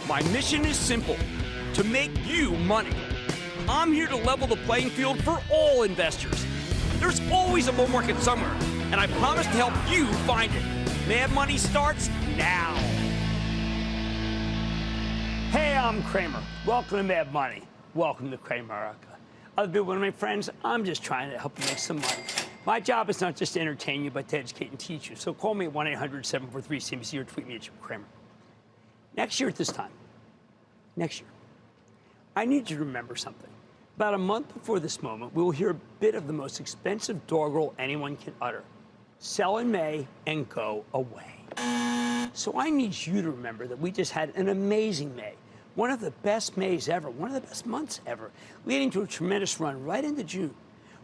My mission is simple, to make you money. I'm here to level the playing field for all investors. There's always a bull market somewhere, and I promise to help you find it. Mad Money starts now. Hey, I'm Cramer. Welcome to Mad Money. Welcome to Cramerica. Other people, one of my friends, I'm just trying to help you make some money. My job is not just to entertain you, but to educate and teach you. So call me at 1-800-743-CNBC or tweet me at Jim Cramer. Next year at this time, I need you to remember something. About a month before this moment, we will hear a bit of the most expensive doggerel anyone can utter. Sell in May and go away. So I need you to remember that we just had an amazing May. One of the best Mays ever, one of the best months ever, leading to a tremendous run right into June.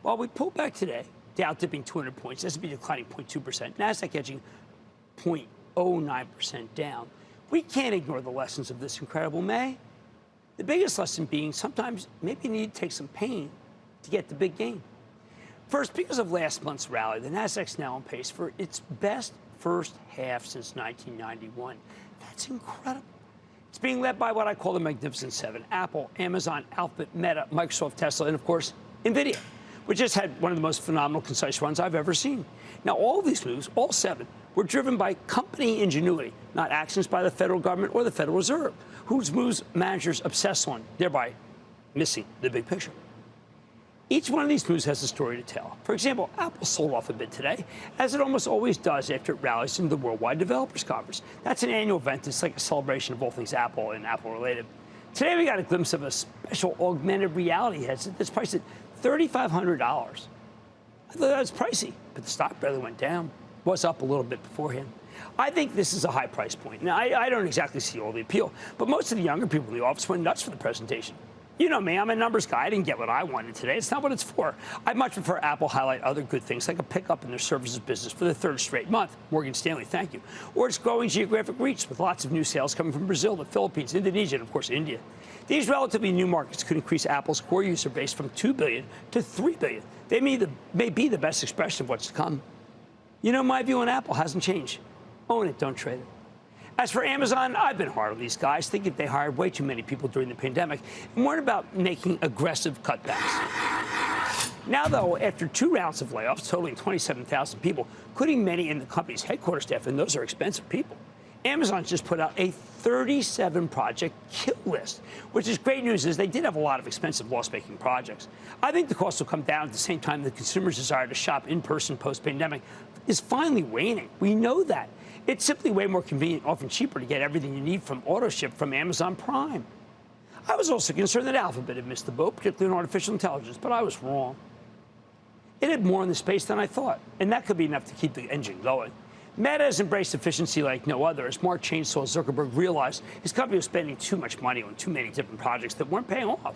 While we pulled back today, Dow dipping 200 points, S&P declining 0.2%, NASDAQ edging 0.09% down. We can't ignore the lessons of this incredible May. The biggest lesson being sometimes maybe you need to take some pain to get the big gain. First, because of last month's rally, the NASDAQ's now on pace for its best first half since 1991. That's incredible. It's being led by what I call the Magnificent Seven: Apple, Amazon, Alphabet, Meta, Microsoft, Tesla, and of course, NVIDIA, which just had one of the most phenomenal concise runs I've ever seen. Now, all of these moves, all seven, were driven by company ingenuity, not actions by the federal government or the Federal Reserve, whose moves managers obsess on, thereby missing the big picture. Each one of these moves has a story to tell. For example, Apple sold off a bit today, as it almost always does after it rallies into the Worldwide Developers Conference. That's an annual event. It's like a celebration of all things Apple and Apple-related. Today, we got a glimpse of a special augmented reality headset that's priced at $3,500. I thought that was pricey, but the stock barely went down. Was up a little bit beforehand. I think this is a high price point. Now, I don't exactly see all the appeal, but most of the younger people in the office went nuts for the presentation. You know me, I'm a numbers guy. I didn't get what I wanted today. It's not what it's for. I'd much prefer Apple highlight other good things, like a pickup in their services business for the third straight month. Morgan Stanley, thank you. Or its growing geographic reach with lots of new sales coming from Brazil, the Philippines, Indonesia, and of course, India. These relatively new markets could increase Apple's core user base from 2 billion to 3 billion. They may be the best expression of what's to come. You know, my view on Apple hasn't changed. Own it, don't trade it. As for Amazon, I've been hard on these guys, thinking they hired way too many people during the pandemic and weren't about making aggressive cutbacks. Now, though, after 2 rounds of layoffs totaling 27,000 people, including many in the company's headquarters staff, and those are expensive people, Amazon's just put out a 37-project kill list, which is great news, as they did have a lot of expensive loss-making projects. I think the cost will come down at the same time the consumer's desire to shop in person post-pandemic is finally waning. We know that. It's simply way more convenient, often cheaper, to get everything you need from AutoShip from Amazon Prime. I was also concerned that Alphabet had missed the boat, particularly in artificial intelligence, but I was wrong. It had more in the space than I thought, and that could be enough to keep the engine going. Meta has embraced efficiency like no other, as Mark Chainsaw Zuckerberg realized his company was spending too much money on too many different projects that weren't paying off.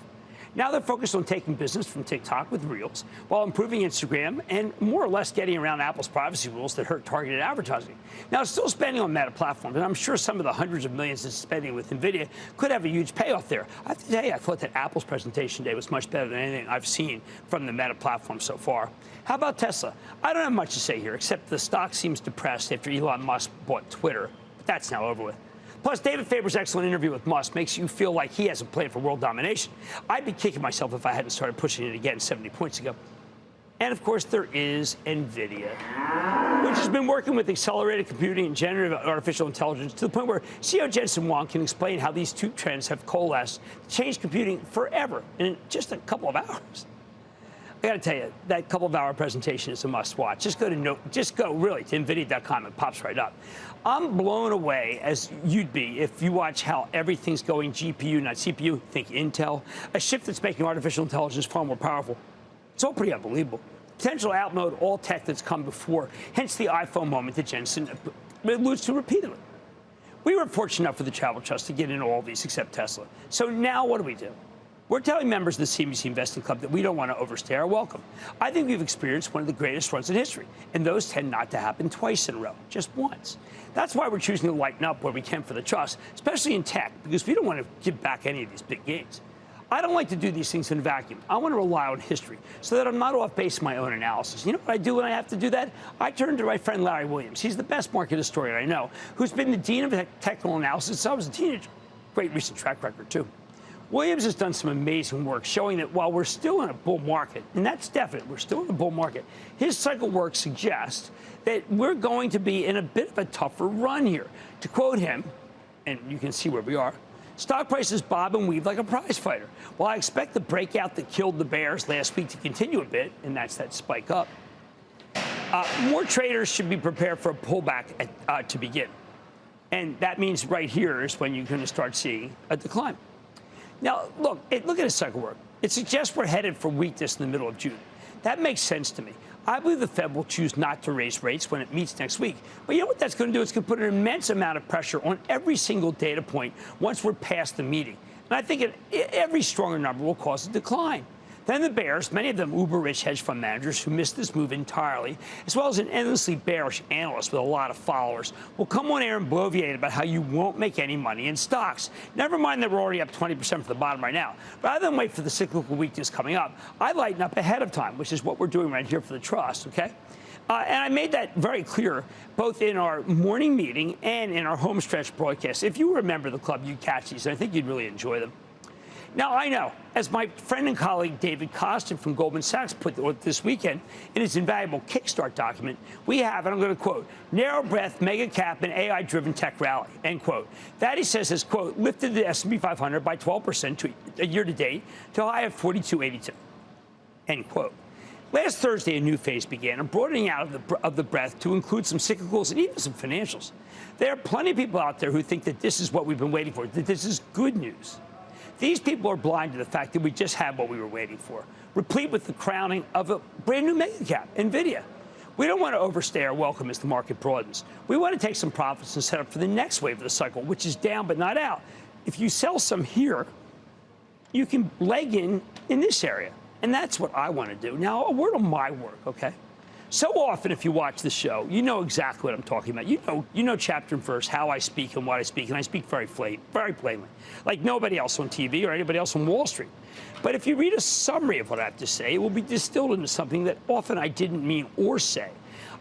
Now they're focused on taking business from TikTok with Reels, while improving Instagram and more or less getting around Apple's privacy rules that hurt targeted advertising. Now, it's still spending on Meta platforms, and I'm sure some of the hundreds of millions it's spending with NVIDIA could have a huge payoff there. I have to tell you, I thought that Apple's presentation today was much better than anything I've seen from the Meta platform so far. How about Tesla? I don't have much to say here, except the stock seems depressed after Elon Musk bought Twitter, but that's now over with. Plus, David Faber's excellent interview with Musk makes you feel like he has a plan for world domination. I'd be kicking myself if I hadn't started pushing it again 70 points ago. And, of course, there is NVIDIA, which has been working with accelerated computing and generative artificial intelligence to the point where CEO Jensen Huang can explain how these two trends have coalesced to change computing forever in just a couple of hours. I got to tell you, that couple-of-hour presentation is a must-watch. Just go really to NVIDIA.com. It pops right up. I'm blown away, as you'd be, if you watch how everything's going GPU, not CPU. Think Intel. A shift that's making artificial intelligence far more powerful. It's all pretty unbelievable. Potential to outmode all tech that's come before. Hence the iPhone moment that Jensen alludes to repeatedly. We were fortunate enough for the Travel Trust to get into all these except Tesla. So now what do? We're telling members of the CNBC Investing Club that we don't want to overstay our welcome. I think we've experienced one of the greatest runs in history, and those tend not to happen twice in a row, just once. That's why we're choosing to lighten up where we can for the trust, especially in tech, because we don't want to give back any of these big gains. I don't like to do these things in a vacuum. I want to rely on history so that I'm not off base in my own analysis. You know what I do when I have to do that? I turn to my friend Larry Williams. He's the best market historian I know, who's been the dean of technical analysis since I was a teenager. Great recent track record, too. Williams has done some amazing work showing that while we're still in a bull market, and that's definite, we're still in a bull market, his cycle work suggests that we're going to be in a bit of a tougher run here. To quote him, and you can see where we are, stock prices bob and weave like a prize fighter. While I expect the breakout that killed the bears last week to continue a bit, and that's that spike up, more traders should be prepared for a pullback to begin. And that means right here is when you're going to start seeing a decline. Now, look at his cycle work. It suggests we're headed for weakness in the middle of June. That makes sense to me. I believe the Fed will choose not to raise rates when it meets next week. But you know what that's going to do? It's going to put an immense amount of pressure on every single data point once we're past the meeting. And I think every stronger number will cause a decline. Then the bears, many of them uber-rich hedge fund managers who missed this move entirely, as well as an endlessly bearish analyst with a lot of followers, will come on air and bloviate about how you won't make any money in stocks. Never mind that we're already up 20% from the bottom right now. Rather than wait for the cyclical weakness coming up, I lighten up ahead of time, which is what we're doing right here for the trust, okay? And I made that very clear both in our morning meeting and in our home stretch broadcast. If you remember the club, you'd catch these, and I think you'd really enjoy them. Now, I know, as my friend and colleague David Kostin from Goldman Sachs put this weekend in his invaluable Kickstart document, we have, and I'm going to quote, narrow breadth, mega cap, and AI-driven tech rally, end quote. That, he says, has, quote, lifted the S&P 500 by 12% to a year-to-date to a high of 4282, end quote. Last Thursday, a new phase began, a broadening out of the breadth to include some cyclicals and even some financials. There are plenty of people out there who think that this is what we've been waiting for, that this is good news. These people are blind to the fact that we just had what we were waiting for, replete with the crowning of a brand new mega cap, NVIDIA. We don't want to overstay our welcome as the market broadens. We want to take some profits and set up for the next wave of the cycle, which is down but not out. If you sell some here, you can leg in this area. And that's what I want to do. Now, a word on my work, okay? So often, if you watch the show, you know exactly what I'm talking about. You know chapter and verse, how I speak and what I speak, and I speak very plainly, like nobody else on TV or anybody else on Wall Street. But if you read a summary of what I have to say, it will be distilled into something that often I didn't mean or say.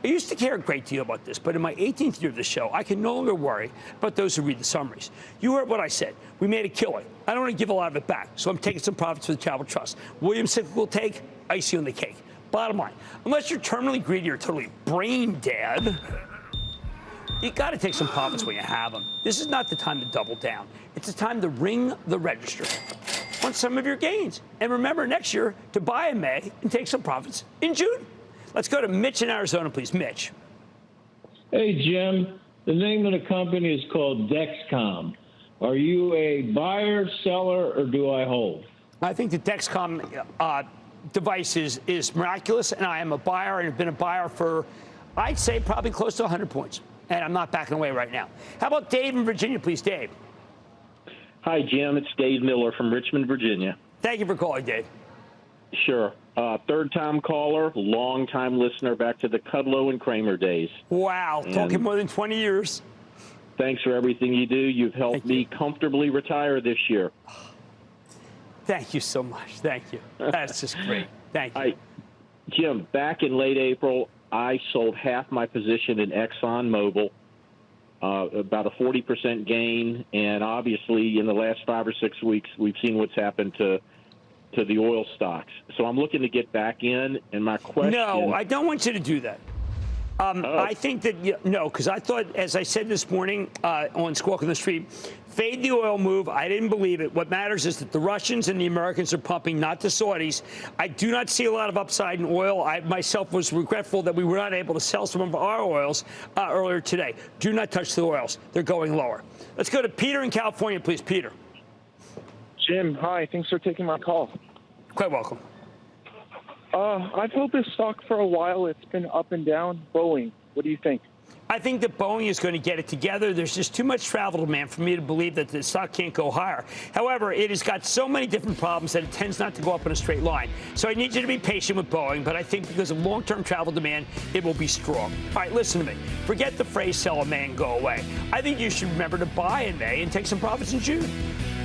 I used to care a great deal about this, but in my 18th year of the show, I can no longer worry about those who read the summaries. You heard what I said. We made a killing. I don't want to give a lot of it back, so I'm taking some profits for the Travel Trust. Williams cyclical take, icing on the cake. Bottom line, unless you're terminally greedy or totally brain dead, you got to take some profits when you have them. This is not the time to double down. It's the time to ring the register on some of your gains. And remember next year to buy in May and take some profits in June. Let's go to Mitch in Arizona, please. Mitch. Hey, Jim. The name of the company is called Dexcom. Are you a buyer, seller, or do I hold? I think the Dexcom device is miraculous, and I am a buyer and have been a buyer for, I'd say, probably close to 100 points. And I'm not backing away right now. How about Dave in Virginia, please? Dave. Hi, Jim. It's Dave Miller from Richmond, Virginia. Thank you for calling, Dave. Sure. Third-time caller, long-time listener back to the Kudlow and Cramer days. Wow. And talking more than 20 years. Thanks for everything you do. You've helped me comfortably retire this year. Thank you so much. Thank you. That's just great. Thank you. Jim, back in late April, I sold half my position in ExxonMobil, about a 40% gain. And obviously, in the last 5 or 6 weeks, we've seen what's happened to the oil stocks. So I'm looking to get back in. And my question... No, I don't want you to do that. I think that, no, because I thought, as I said this morning on Squawk on the Street, fade the oil move. I didn't believe it. What matters is that the Russians and the Americans are pumping, not the Saudis. I do not see a lot of upside in oil. I myself was regretful that we were not able to sell some of our oils earlier today. Do not touch the oils. They're going lower. Let's go to Peter in California, please. Peter. Jim, hi. Thanks for taking my call. Quite welcome. I've held this stock for a while. It's been up and down. Boeing, what do you think? I think that Boeing is going to get it together. There's just too much travel demand for me to believe that the stock can't go higher. However, it has got so many different problems that it tends not to go up in a straight line. So I need you to be patient with Boeing, but I think because of long-term travel demand, it will be strong. All right, listen to me. Forget the phrase sell in May and go away. I think you should remember to buy in May and take some profits in June.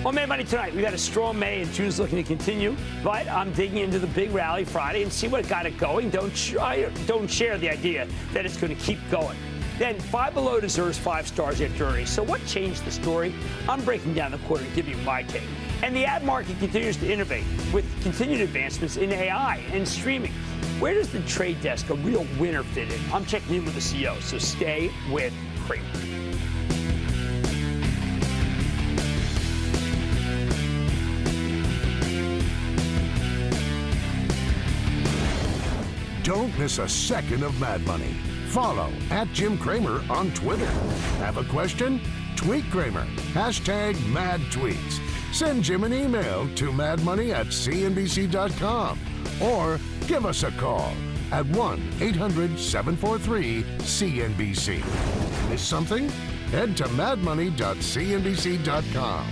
On Mad Money tonight, we've got a strong May, and June's looking to continue. But I'm digging into the big rally Friday and see what got it going. Don't share the idea that it's going to keep going. Then Five Below deserves 5 stars after earnings. So what changed the story? I'm breaking down the quarter and giving you my take. And the ad market continues to innovate with continued advancements in AI and streaming. Where does the trade desk, a real winner, fit in? I'm checking in with the CEO, so stay with Cramer. Don't miss a second of Mad Money. Follow @Jim Cramer on Twitter. Have a question? Tweet Cramer. #MadTweets. Send Jim an email to madmoney@cnbc.com or give us a call at 1-800-743-CNBC. Miss something? Head to madmoney.cnbc.com.